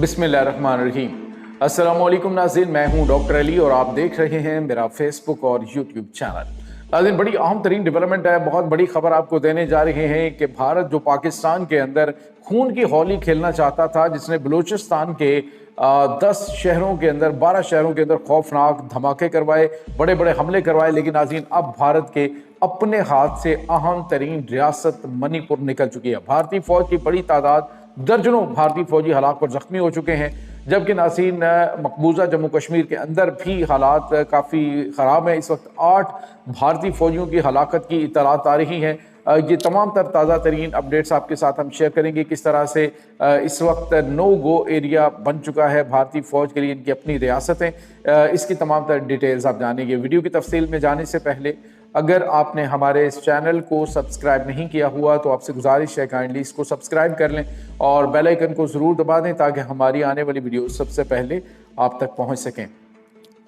बिस्मिल्लाहिर्रहमानिर्रहीम। अस्सलाम वालेकुम नाज़रीन, मैं हूं डॉक्टर अली और आप देख रहे हैं मेरा फेसबुक और यूट्यूब चैनल। नाज़रीन, बड़ी अहम तरीन डेवलपमेंट है, बहुत बड़ी खबर आपको देने जा रहे हैं कि भारत जो पाकिस्तान के अंदर खून की होली खेलना चाहता था, जिसने बलूचिस्तान के 10 शहरों के अंदर 12 शहरों के अंदर खौफनाक धमाके करवाए, बड़े बड़े हमले करवाए, लेकिन नाज़रीन अब भारत के अपने हाथ से अहम तरीन रियासत मणिपुर निकल चुकी है। भारतीय फौज की बड़ी तादाद, दर्जनों भारतीय फौजी हलाक और जख्मी हो चुके हैं, जबकि नाज़रीन मकबूजा जम्मू कश्मीर के अंदर भी हालात काफ़ी ख़राब हैं। इस वक्त 8 भारतीय फौजियों की हलाकत की इत्तलात आ रही हैं। ये तमाम तर ताज़ा तरीन अपडेट्स आपके साथ हम शेयर करेंगे, किस तरह से इस वक्त नो गो एरिया बन चुका है भारतीय फ़ौज के लिए, इनकी अपनी रियासतें, इसकी तमाम तर डिटेल्स आप जानेंगे। वीडियो की तफसील में जाने से पहले अगर आपने हमारे इस चैनल को सब्सक्राइब नहीं किया हुआ तो आपसे गुजारिश है काइंडली इसको सब्सक्राइब कर लें और बेल आइकन को ज़रूर दबा दें ताकि हमारी आने वाली वीडियो सबसे पहले आप तक पहुंच सकें।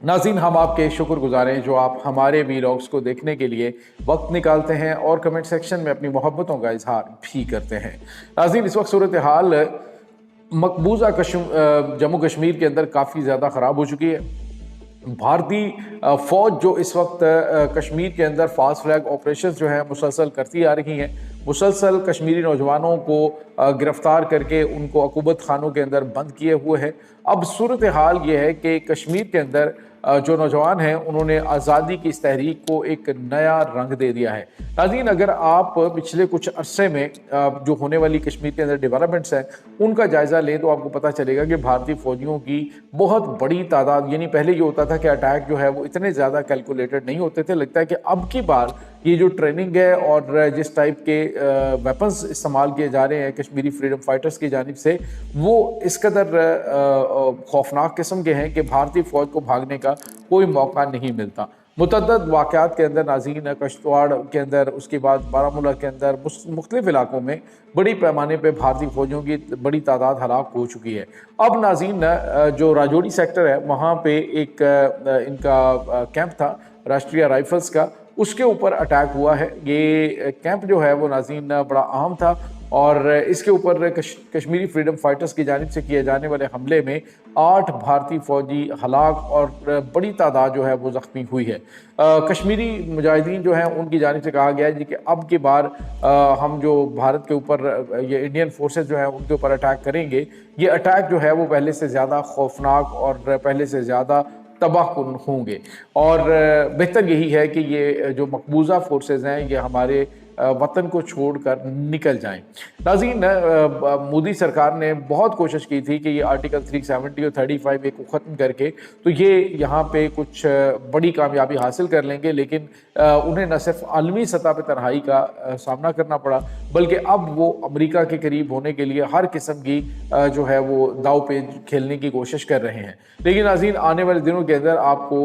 नाज़रीन, हम आपके शुक्रगुजार हैं जो आप हमारे वीलॉग्स को देखने के लिए वक्त निकालते हैं और कमेंट सेक्शन में अपनी मोहब्बतों का इजहार भी करते हैं। नाज़रीन, इस वक्त सूरत हाल मकबूजा जम्मू कश्मीर के अंदर काफ़ी ज़्यादा ख़राब हो चुकी है। भारतीय फ़ौज जो इस वक्त कश्मीर के अंदर फास्ट फ्लैग ऑपरेशंस जो हैं मुसलसल करती आ रही हैं, मुसलसल कश्मीरी नौजवानों को गिरफ़्तार करके उनको अकूबत खानों के अंदर बंद किए हुए है। अब सूरत हाल ये है कि कश्मीर के अंदर जो नौजवान हैं उन्होंने आज़ादी की इस तहरीक को एक नया रंग दे दिया है। नाज़रीन, अगर आप पिछले कुछ अरसे में जो होने वाली कश्मीर के अंदर डेवलपमेंट्स हैं उनका जायज़ा लें तो आपको पता चलेगा कि भारतीय फ़ौजियों की बहुत बड़ी तादाद, यानी पहले ये होता था कि अटैक जो है वो इतने ज़्यादा कैलकुलेटेड नहीं होते थे, लगता है कि अब की बार ये जो ट्रेनिंग है और जिस टाइप के वेपन्स इस्तेमाल किए जा रहे हैं कश्मीरी फ्रीडम फाइटर्स की जानिब से, वो इस कदर खौफनाक किस्म के हैं कि भारतीय फ़ौज को भागने का कोई मौका नहीं मिलता। मुतअद्दिद वाक़यात के अंदर नाज़रीन, कश्तवाड़ के अंदर, उसके बाद बारामूला के अंदर मुख्तलिफ इलाकों में बड़ी पैमाने पे भारतीय फ़ौजियों की बड़ी तादाद हलाक हो चुकी है। अब नाज़रीन, जो राजौरी सेक्टर है वहाँ पे एक इनका कैंप था राष्ट्रीय राइफल्स का, उसके ऊपर अटैक हुआ है। ये कैंप जो है वो नाज़रीन बड़ा अहम था और इसके ऊपर कश्मीरी फ्रीडम फाइटर्स की जानिब से किए जाने वाले हमले में 8 भारतीय फ़ौजी हलाक और बड़ी तादाद जो है वो ज़ख्मी हुई है। कश्मीरी मुजाहिदीन जो हैं उनकी जानिब से कहा गया है कि अब की बार हम जो भारत के ऊपर ये इंडियन फोर्सेस जो हैं उनके ऊपर अटैक करेंगे, ये अटैक जो है वो पहले से ज़्यादा खौफनाक और पहले से ज़्यादा तबाहकुन होंगे। और बेहतर यही है कि ये जो मकबूजा फोर्सेस हैं ये हमारे वतन को छोड़कर निकल जाएं। नाज़रीन, मोदी सरकार ने बहुत कोशिश की थी कि ये आर्टिकल 370 और 35A को ख़त्म करके तो ये यहाँ पे कुछ बड़ी कामयाबी हासिल कर लेंगे, लेकिन उन्हें न सिर्फ आलमी सतह पर तन्हाई का सामना करना पड़ा, बल्कि अब वो अमेरिका के करीब होने के लिए हर किस्म की जो है वो दाव पे खेलने की कोशिश कर रहे हैं। लेकिन नाज़रीन, आने वाले दिनों के अंदर आपको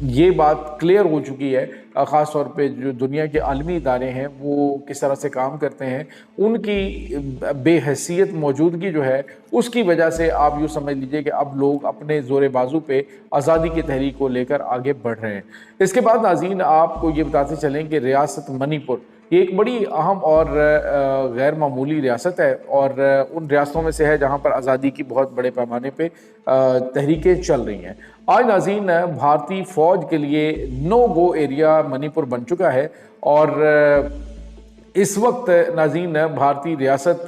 ये बात क्लियर हो चुकी है, ख़ास तौर पे जो दुनिया के आलमी इदारे हैं वो किस तरह से काम करते हैं, उनकी बेहैसियत मौजूदगी जो है उसकी वजह से आप यूँ समझ लीजिए कि अब लोग अपने ज़ोर बाजू पे आज़ादी की तहरीक को लेकर आगे बढ़ रहे हैं। इसके बाद नाज़रीन, आपको ये बताते चलें कि रियासत मणिपुर ये एक बड़ी अहम और गैर मामूली रियासत है और उन रियासतों में से है जहाँ पर आज़ादी की बहुत बड़े पैमाने पे तहरीकें चल रही हैं। आज नाज़रीन, भारतीय फ़ौज के लिए नो गो एरिया मणिपुर बन चुका है और इस वक्त नाज़रीन भारतीय रियासत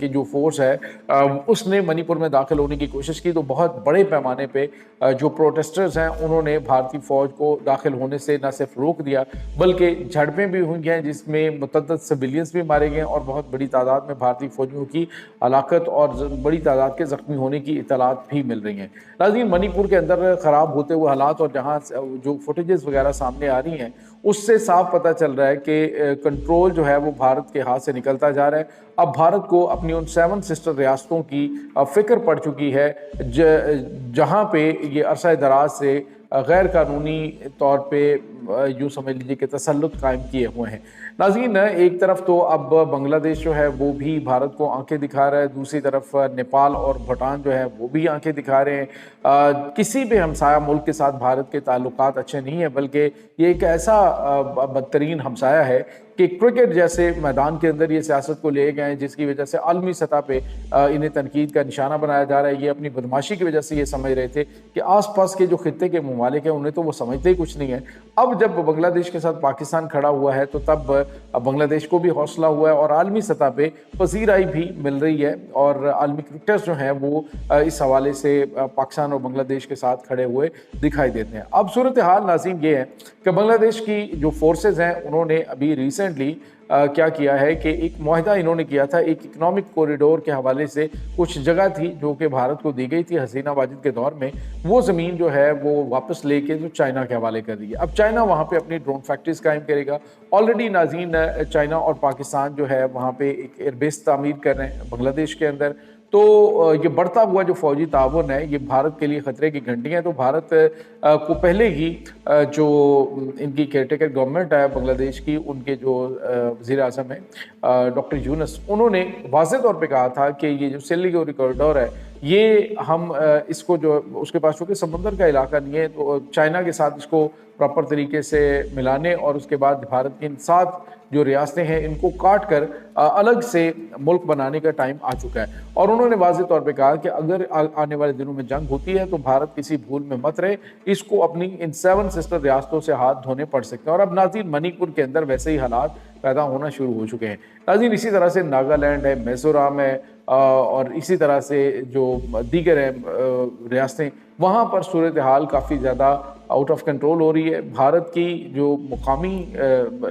की जो फोर्स है उसने मणिपुर में दाखिल होने की कोशिश की तो बहुत बड़े पैमाने पे जो प्रोटेस्टर्स हैं उन्होंने भारतीय फ़ौज को दाखिल होने से न सिर्फ रोक दिया बल्कि झड़पें भी हुई हैं जिसमें मुतअद्दिद सिविलियंस भी मारे गए और बहुत बड़ी तादाद में भारतीय फ़ौजियों की हलाकत और बड़ी तादाद के ज़ख्मी होने की इत्तलात भी मिल रही हैं। नाज़रीन, मणिपुर के अंदर ख़राब होते हुए हालात और जहाँ जो फुटेजेस वगैरह सामने आ रही हैं उससे साफ पता चल रहा है कि कंट्रोल जो है वो भारत के हाथ से निकलता जा रहा है। अब भारत को अपनी उन 7 सिस्टर रियासतों की फिक्र पड़ चुकी है जहाँ पे ये अरसा दराज से गैर कानूनी तौर पे यूँ समझ लीजिए कि तसल्लुत कायम किए हुए हैं। नाज़रीन, एक तरफ तो अब बांग्लादेश जो है वो भी भारत को आंखें दिखा रहा है, दूसरी तरफ नेपाल और भूटान जो है वो भी आंखें दिखा रहे हैं। किसी भी हमसाया मुल्क के साथ भारत के ताल्लुकात अच्छे नहीं हैं, बल्कि ये एक ऐसा बदतरीन हमसाया है کہ کرکٹ جیسے میدان کے اندر یہ سیاست کو لے گئے جس کی وجہ سے عالمی سطح پہ انہیں تنقید کا نشانہ بنایا جا رہا ہے۔ یہ اپنی بدماشی کی وجہ سے یہ سمجھ رہے تھے کہ آس پاس کے جو خطے کے ممالک ہیں انہیں تو وہ سمجھتے ہی کچھ نہیں ہے۔ اب جب بنگلہ دیش کے ساتھ پاکستان کھڑا ہوا ہے تو تب بنگلہ دیش کو بھی حوصلہ ہوا ہے اور عالمی سطح پہ پذیرائی بھی مل رہی ہے، اور عالمی کرکٹرز جو ہیں وہ اس حوالے سے پاکستان اور بنگلہ دیش کے ساتھ کھڑے ہوئے دکھائی دیتے ہیں۔ اب صورتحال ناظرین یہ ہے کہ بنگلہ دیش کی جو فورسز ہیں انہوں نے ابھی ریسنٹلی کیا کیا ہے کہ ایک معاہدہ انہوں نے کیا تھا ایک اکنامک کوریڈور کے حوالے سے۔ کچھ جگہ تھی جو کہ بھارت کو دی گئی تھی حسینہ واجد کے دور میں، وہ زمین جو ہے وہ واپس لے کے جو چائنا کے حوالے کر دی ہے۔ اب چائنا وہاں پہ اپنی ڈرون فیکٹریز قائم کرے گا۔ آلریڈی ناظرین چائنا اور پاکستان جو ہے وہاں پہ ایک ایئر بیس تعمیر کر رہے ہیں بنگلہ دیش کے اندر۔ تو یہ بڑھتا ہوا جو فوجی تعاون ہے یہ بھارت کے لیے خطرے کی گھنٹی ہیں۔ تو بھارت کو پہلے ہی جو ان کی کیئر ٹیکر گورنمنٹ ہے بنگلہ دیش کی، ان کے جو وزیر اعظم ہیں ڈاکٹر یونس، انہوں نے واضح طور پہ کہا تھا کہ یہ جو سلیگوری کوریڈور ہے یہ ہم اس کو جو اس کے پاس چونکہ سمندر کا علاقہ نہیں ہے تو چائنا کے ساتھ اس کو پراپر طریقے سے ملانے اور اس کے بعد بھارت کی 7 جو ریاستیں ہیں ان کو کاٹ کر الگ سے ملک بنانے کا ٹائم آ چکا ہے۔ اور انہوں نے واضح طور پہ کہا کہ اگر آنے والے دنوں میں جنگ ہوتی ہے تو بھارت کسی بھول میں مت رہے، اس کو اپنی ان 7 سسٹر ریاستوں سے ہاتھ دھونے پڑ سکتے ہیں۔ اور اب ناظرین منی پور کے اندر ویسے ہی حالات پیدا ہونا شروع ہو چکے ہیں۔ ناظرین اسی طرح سے ناگالینڈ ہے، میزورام ہے، اور اسی طرح سے جو دیگر ہیں ریاستیں، وہاں پر صورتحال کافی زیادہ آؤٹ آف کنٹرول ہو رہی ہے۔ بھارت کی جو مقامی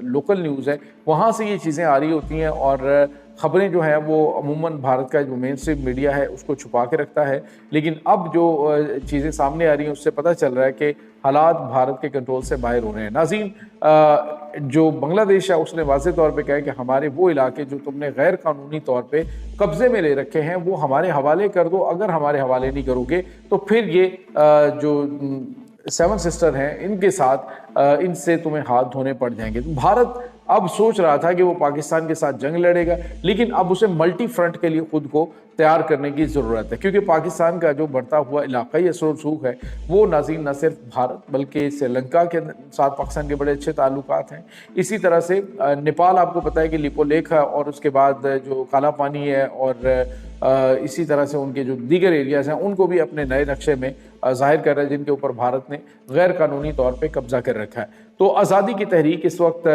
لوکل نیوز ہے وہاں سے یہ چیزیں آ رہی ہوتی ہیں، اور خبریں جو ہیں وہ عموماً بھارت کا جو مین اسٹریم میڈیا ہے اس کو چھپا کے رکھتا ہے، لیکن اب جو چیزیں سامنے آ رہی ہیں اس سے پتہ چل رہا ہے کہ حالات بھارت کے کنٹرول سے باہر ہو رہے ہیں۔ ناظرین جو بنگلہ دیش ہے اس نے واضح طور پہ کہا کہ ہمارے وہ علاقے جو تم نے غیر قانونی طور پہ قبضے میں لے رکھے ہیں وہ ہمارے حوالے کر دو، اگر ہمارے حوالے نہیں کرو گے تو پھر یہ جو 7 سسٹر ہیں ان کے ساتھ ان سے تمہیں ہاتھ دھونے پڑ جائیں گے۔ بھارت اب سوچ رہا تھا کہ وہ پاکستان کے ساتھ جنگ لڑے گا، لیکن اب اسے ملٹی فرنٹ کے لیے خود کو تیار کرنے کی ضرورت ہے، کیونکہ پاکستان کا جو بڑھتا ہوا علاقائی اثر و رسوخ ہے وہ ناظرین نہ صرف بھارت بلکہ سری لنکا کے ساتھ پاکستان کے بڑے اچھے تعلقات ہیں۔ اسی طرح سے نیپال آپ کو پتہ ہے کہ لیپو لیک ہے، اور اس کے بعد جو کالا پانی ہے، اور اسی طرح سے ان کے جو دیگر ایریاز ہیں ان کو بھی اپنے نئے نقشے میں ظاہر کر رہا ہے جن کے اوپر بھارت نے غیر قانونی طور پہ قبضہ کر رکھا ہے۔ تو آزادی کی تحریک اس وقت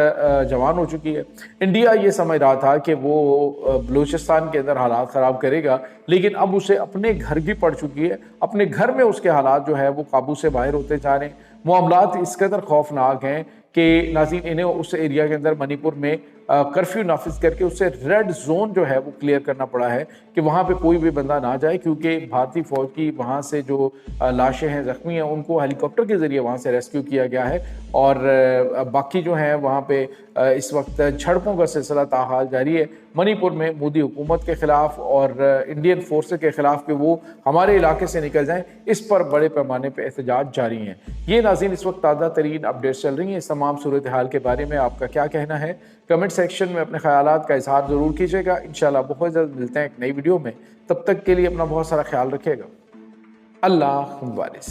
جوان ہو چکی ہے۔ انڈیا یہ سمجھ رہا تھا کہ وہ بلوچستان کے اندر حالات خراب کرے گا، لیکن اب اسے اپنے گھر بھی پڑ چکی ہے۔ اپنے گھر میں اس کے حالات جو ہے وہ قابو سے باہر ہوتے جا رہے ہیں۔ معاملات اس قدر خوفناک ہیں کہ ناظرین انہیں اس ایریا کے اندر منی پور میں کرفیو نافذ کر کے اسے ریڈ زون جو ہے وہ کلیئر کرنا پڑا ہے کہ وہاں پہ کوئی بھی بندہ نہ جائے، کیونکہ بھارتی فوج کی وہاں سے جو لاشیں ہیں زخمی ہیں ان کو ہیلی کاپٹر کے ذریعے وہاں سے ریسکیو کیا گیا ہے، اور باقی جو ہیں وہاں پہ اس وقت جھڑپوں کا سلسلہ تاحال جاری ہے منی پور میں مودی حکومت کے خلاف اور انڈین فورسز کے خلاف کہ وہ ہمارے علاقے سے نکل جائیں۔ اس پر بڑے پیمانے پہ احتجاج جاری ہیں۔ یہ ناظرین اس وقت تازہ ترین اپڈیٹس چل رہی ہیں۔ اس تمام صورتحال کے بارے میں آپ کا کیا کہنا ہے؟ کمنٹ سیکشن میں اپنے خیالات کا اظہار ضرور کیجیے گا۔ انشاءاللہ بہت جلد ملتے ہیں ایک نئی ویڈیو میں، تب تک کے لیے اپنا بہت سارا خیال رکھیے گا۔ اللہ حافظ۔